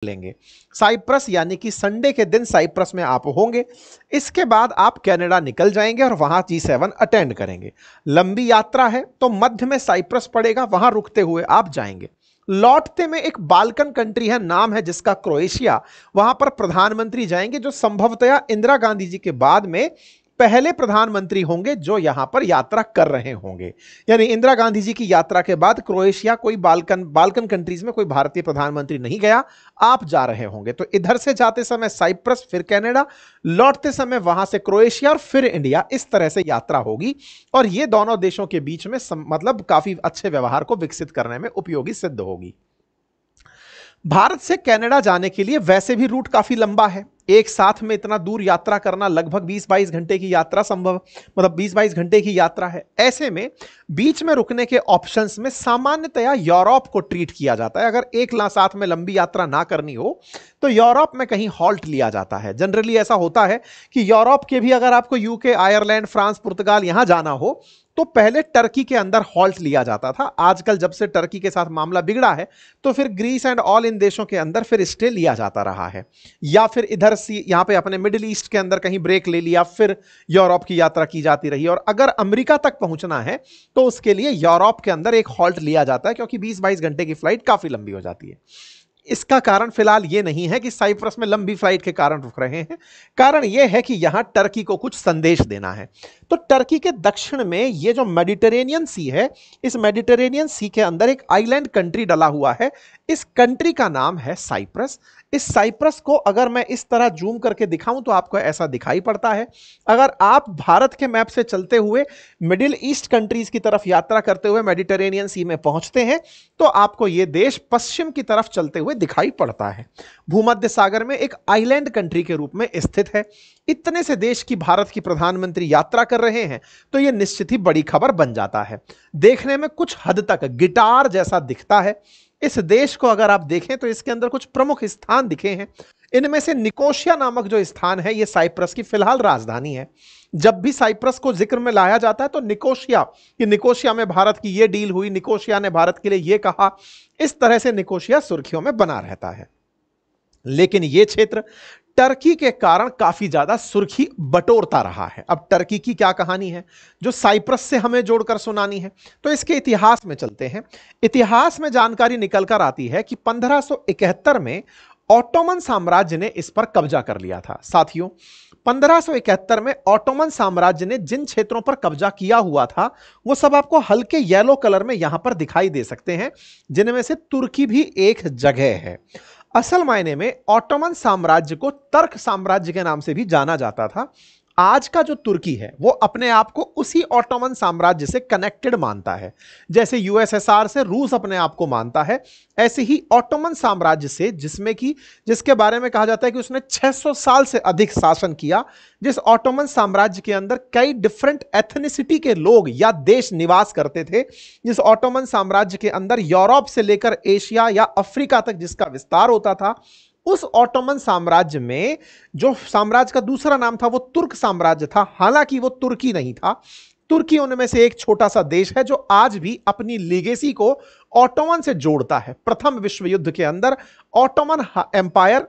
लेंगे। साइप्रस यानी कि संडे के दिन साइप्रस में आप होंगे। इसके बाद आप कनाडा निकल जाएंगे और वहां G7 अटेंड करेंगे। लंबी यात्रा है तो मध्य में साइप्रस पड़ेगा, वहां रुकते हुए आप जाएंगे। लौटते में एक बाल्कन कंट्री है, नाम है जिसका क्रोएशिया। वहां पर प्रधानमंत्री जाएंगे जो संभवतया इंदिरा गांधी जी के बाद में पहले प्रधानमंत्री होंगे जो यहां पर यात्रा कर रहे होंगे। यानी इंदिरा गांधी जी की यात्रा के बाद क्रोएशिया कोई बाल्कन कंट्रीज में कोई भारतीय प्रधानमंत्री नहीं गया, आप जा रहे होंगे। तो इधर से जाते समय साइप्रस, फिर कनाडा, लौटते समय वहां से क्रोएशिया और फिर इंडिया, इस तरह से यात्रा होगी। और ये दोनों देशों के बीच में मतलब काफी अच्छे व्यवहार को विकसित करने में उपयोगी सिद्ध होगी। भारत से कनाडा जाने के लिए वैसे भी रूट काफी लंबा है। एक साथ में इतना दूर यात्रा करना, लगभग 20-22 घंटे की यात्रा संभव, मतलब 20-22 घंटे की यात्रा है। ऐसे में बीच में रुकने के ऑप्शंस में सामान्यतया यूरोप को ट्रीट किया जाता है। अगर एक साथ में लंबी यात्रा ना करनी हो तो यूरोप में कहीं हॉल्ट लिया जाता है। जनरली ऐसा होता है कि यूरोप के भी अगर आपको यूके, आयरलैंड, फ्रांस, पुर्तगाल यहां जाना हो तो पहले टर्की के अंदर हॉल्ट लिया जाता था। आजकल जब से टर्की के साथ मामला बिगड़ा है तो फिर ग्रीस एंड ऑल इन देशों के अंदर फिर स्टे लिया जाता रहा है, या फिर इधर से यहां पे अपने मिडिल ईस्ट के अंदर कहीं ब्रेक ले लिया, फिर यूरोप की यात्रा की जाती रही। और अगर अमेरिका तक पहुंचना है तो उसके लिए यूरोप के अंदर एक हॉल्ट लिया जाता है, क्योंकि 20-22 घंटे की फ्लाइट काफी लंबी हो जाती है। इसका कारण फिलहाल यह नहीं है कि साइप्रस में लंबी फ्लाइट के कारण रुक रहे हैं, कारण यह है कि यहां टर्की को कुछ संदेश देना है। तो टर्की के दक्षिण में यह जो मेडिटेरेनियन सी है, इस मेडिटेरेनियन सी के अंदर एक आइलैंड कंट्री डला हुआ है। इस कंट्री का नाम है साइप्रस। इस साइप्रस को अगर मैं इस तरह जूम करके दिखाऊं तो आपको ऐसा दिखाई पड़ता है। अगर आप भारत के मैप से चलते हुए मिडिल ईस्ट कंट्रीज की तरफ यात्रा करते हुए मेडिटेरेनियन सी में पहुंचते हैं तो आपको यह देश पश्चिम की तरफ चलते हुए दिखाई पड़ता है। भूमध्य सागर में एक आइलैंड कंट्री के रूप में स्थित है। इतने से देश की भारत की प्रधानमंत्री यात्रा कर रहे हैं तो यह निश्चित ही बड़ी खबर बन जाता है। देखने में कुछ हद तक गिटार जैसा दिखता है। इस देश को अगर आप देखें तो इसके अंदर कुछ प्रमुख स्थान दिखे हैं। इनमें से निकोशिया नामक जो स्थान है यह साइप्रस की फिलहाल राजधानी है। जब भी साइप्रस को जिक्र में लाया जाता है तो निकोशिया में भारत की यह डील हुई, निकोशिया ने भारत के लिए यह कहा, इस तरह से निकोशिया सुर्खियों में बना रहता है। लेकिन यह क्षेत्र टर्की के कारण काफी ज्यादा सुर्खी बटोरता रहा है। अब टर्की की क्या कहानी है जो साइप्रस से हमें जोड़कर सुनानी है, तो इसके इतिहास में चलते हैं। इतिहास में जानकारी निकलकर आती है कि 1571 में ऑटोमन साम्राज्य ने इस पर कब्जा कर लिया था। साथियों, 1571 में ऑटोमन साम्राज्य ने जिन क्षेत्रों पर कब्जा किया हुआ था वो सब आपको हल्के येलो कलर में यहां पर दिखाई दे सकते हैं, जिनमें से तुर्की भी एक जगह है। असल मायने में ऑटोमन साम्राज्य को तर्क साम्राज्य के नाम से भी जाना जाता था। आज का जो तुर्की है वो अपने आप को उसी ऑटोमन साम्राज्य से कनेक्टेड मानता है। जैसे यूएसएसआर से रूस अपने आप को मानता है, ऐसे ही ऑटोमन साम्राज्य से, जिसके बारे में कहा जाता है कि उसने 600 साल से अधिक शासन किया, जिस ऑटोमन साम्राज्य के अंदर कई डिफरेंट एथनिसिटी के लोग या देश निवास करते थे, जिस ऑटोमन साम्राज्य के अंदर यूरोप से लेकर एशिया या अफ्रीका तक जिसका विस्तार होता था, उस ऑटोमन साम्राज्य में जो साम्राज्य का दूसरा नाम था वो तुर्क साम्राज्य था। हालांकि वो तुर्की नहीं था, तुर्की उनमें से एक छोटा सा देश है जो आज भी अपनी लीगेसी को ऑटोमन से जोड़ता है। प्रथम विश्व युद्ध के अंदर ऑटोमन एम्पायर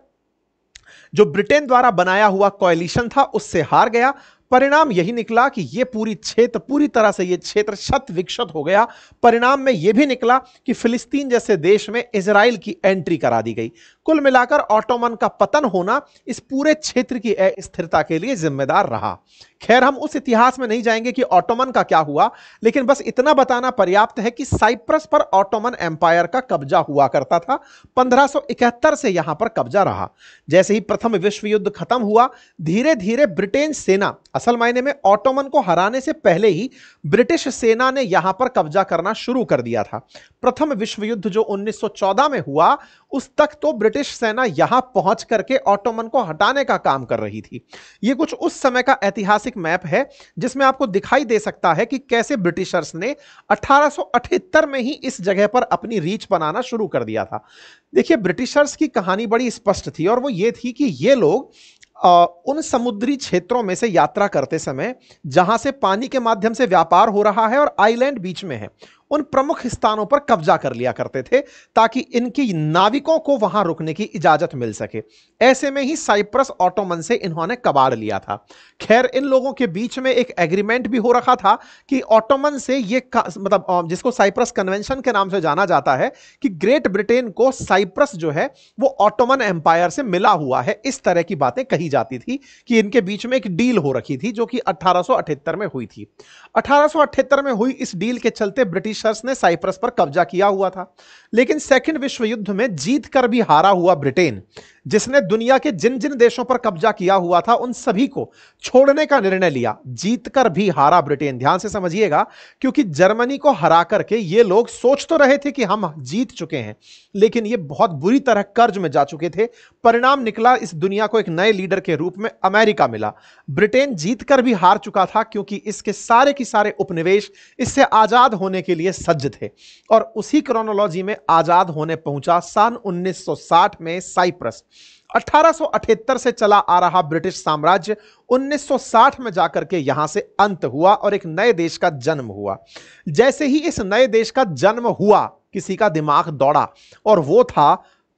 जो ब्रिटेन द्वारा बनाया हुआ कोएलिशन था उससे हार गया। परिणाम यही निकला कि यह पूरी तरह से यह क्षेत्र शत विक्षत हो गया। परिणाम में यह भी निकला कि फिलिस्तीन जैसे देश में इजराइल की एंट्री करा दी गई। कुल मिलाकर ऑटोमन का पतन होना इस पूरे क्षेत्र की अस्थिरता के लिए जिम्मेदार रहा। खैर, हम उस इतिहास में नहीं जाएंगे कि ऑटोमन का क्या हुआ, लेकिन बस इतना बताना पर्याप्त है कि साइप्रस पर ऑटोमन एम्पायर का कब्जा हुआ करता था। 1571 से यहां पर कब्जा रहा। जैसे ही प्रथम विश्व युद्ध खत्म हुआ, धीरे धीरे ब्रिटेन सेना, असल मायने में ऑटोमन को हराने से पहले ही ब्रिटिश सेना ने यहां पर कब्जा करना शुरू कर दिया था। प्रथम विश्व युद्ध जो 1914 में हुआ, उस तक तो ब्रिटिश सेना यहां पहुंच करके ऑटोमन को हटाने का काम कर रही थी। यह कुछ उस समय का ऐतिहासिक मैप है जिसमें आपको दिखाई दे सकता है कि कैसे ब्रिटिशर्स ने 1878 में ही इस जगह पर अपनी रीच बनाना शुरू कर दिया था। देखिए, ब्रिटिशर्स की कहानी बड़ी स्पष्ट थी और वो ये थी कि ये लोग उन समुद्री क्षेत्रों में से यात्रा करते समय जहां से पानी के माध्यम से व्यापार हो रहा है और आइलैंड बीच में है, उन प्रमुख स्थानों पर कब्जा कर लिया करते थे ताकि इनकी नाविकों को वहां रुकने की इजाजत मिल सके। ऐसे में ही साइप्रस ऑटोमन से इन्होंने कबाड़ लिया था। खैर, इन लोगों के बीच में एक एग्रीमेंट भी हो रखा था कि ऑटोमन से ये मतलब जिसको साइप्रस कन्वेंशन के नाम से जाना जाता है कि ग्रेट ब्रिटेन को साइप्रस जो है वो ऑटोमन एम्पायर से मिला हुआ है। इस तरह की बातें कही जाती थी कि इनके बीच में एक डील हो रखी थी जो कि 1878 में हुई थी। 1878 में हुई इस डील के चलते ब्रिटिशर्स ने साइप्रस पर कब्जा किया हुआ था। लेकिन सेकंड विश्व युद्ध में जीत कर भी हारा हुआ ब्रिटेन, जिसने दुनिया के जिन जिन देशों पर कब्जा किया हुआ था उन सभी को छोड़ने का निर्णय लिया। जीतकर भी हारा ब्रिटेन, ध्यान से समझिएगा, क्योंकि जर्मनी को हरा करके ये लोग सोच तो रहे थे कि हम जीत चुके हैं, लेकिन ये बहुत बुरी तरह कर्ज में जा चुके थे। परिणाम निकला, इस दुनिया को एक नए लीडर के रूप में अमेरिका मिला। ब्रिटेन जीतकर भी हार चुका था क्योंकि इसके सारे के सारे उपनिवेश इससे आजाद होने के लिए सज्ज थे। और उसी क्रोनोलॉजी में आजाद होने पहुंचा सन 1960 में साइप्रस। 1878 से चला आ रहा ब्रिटिश साम्राज्य 1960 में जाकर के यहां से अंत हुआ और एक नए देश का जन्म हुआ। जैसे ही इस नए देश का जन्म हुआ, किसी का दिमाग दौड़ा और वो था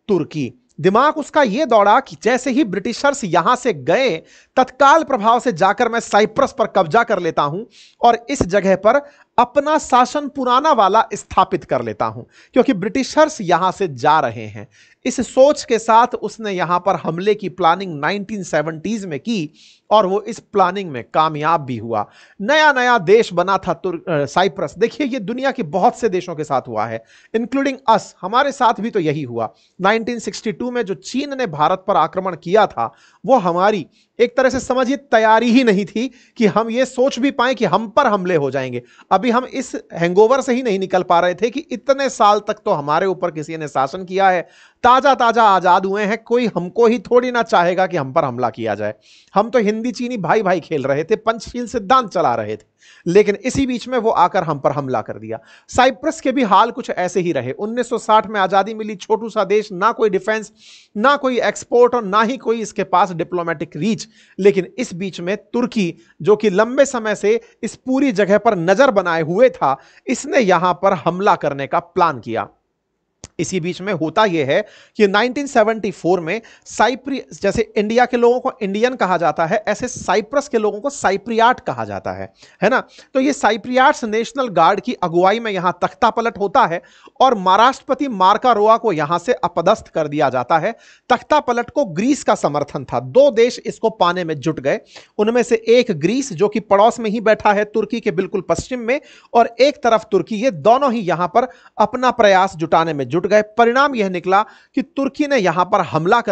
तुर्की। दिमाग उसका यह दौड़ा कि जैसे ही ब्रिटिशर्स यहां से गए, तत्काल प्रभाव से जाकर मैं साइप्रस पर कब्जा कर लेता हूं और इस जगह पर अपना शासन पुराना वाला स्थापित कर लेता हूं, क्योंकि ब्रिटिशर्स यहां से जा रहे हैं। इस सोच के साथ उसने यहां पर हमले की प्लानिंग 1970s में की और वो इस प्लानिंग में कामयाब भी हुआ। नया नया देश बना था साइप्रस। देखिए, ये दुनिया के बहुत से देशों के साथ हुआ है, इंक्लूडिंग अस। हमारे साथ भी तो यही हुआ। 1962 में जो चीन ने भारत पर आक्रमण किया था, वो हमारी एक तरह से समझिए तैयारी ही नहीं थी कि हम ये सोच भी पाए कि हम पर हमले हो जाएंगे। अभी हम इस हैंगओवर से ही नहीं निकल पा रहे थे कि इतने साल तक तो हमारे ऊपर किसी ने शासन किया है, ताजा ताजा आजाद हुए हैं, कोई हमको ही थोड़ी ना चाहेगा कि हम पर हमला किया जाए। हम तो हिंदी चीनी भाई भाई खेल रहे थे, पंचशील सिद्धांत चला रहे थे, लेकिन इसी बीच में वो आकर हम पर हमला कर दिया। साइप्रस के भी हाल कुछ ऐसे ही रहे। 1960 में आजादी मिली, छोटू सा देश, ना कोई डिफेंस, ना कोई एक्सपोर्ट और ना ही कोई इसके पास डिप्लोमेटिक रीच। लेकिन इस बीच में तुर्की, जो कि लंबे समय से इस पूरी जगह पर नजर बनाए हुए था, इसने यहां पर हमला करने का प्लान किया। इसी बीच में होता यह है कि 1974 में साइप्रियस, जैसे इंडिया के लोगों को इंडियन कहा जाता है, ऐसे साइप्रस के लोगों को साइप्रियाट कहा जाता है ना। तो ये साइप्रियाट्स नेशनल गार्ड की अगुवाई में यहां तख्ता पलट होता है और महाराष्ट्रपति मार्कारोवा को यहां से अपदस्थ कर दिया जाता है। तख्ता पलट को ग्रीस का समर्थन था। दो देश इसको पाने में जुट गए, उनमें से एक ग्रीस जो कि पड़ोस में ही बैठा है तुर्की के बिल्कुल पश्चिम में, और एक तरफ तुर्की। ये दोनों ही यहां पर अपना प्रयास जुटाने में जुट गए। परिणाम यह निकला कि तुर्की ने यहां पर हमला कर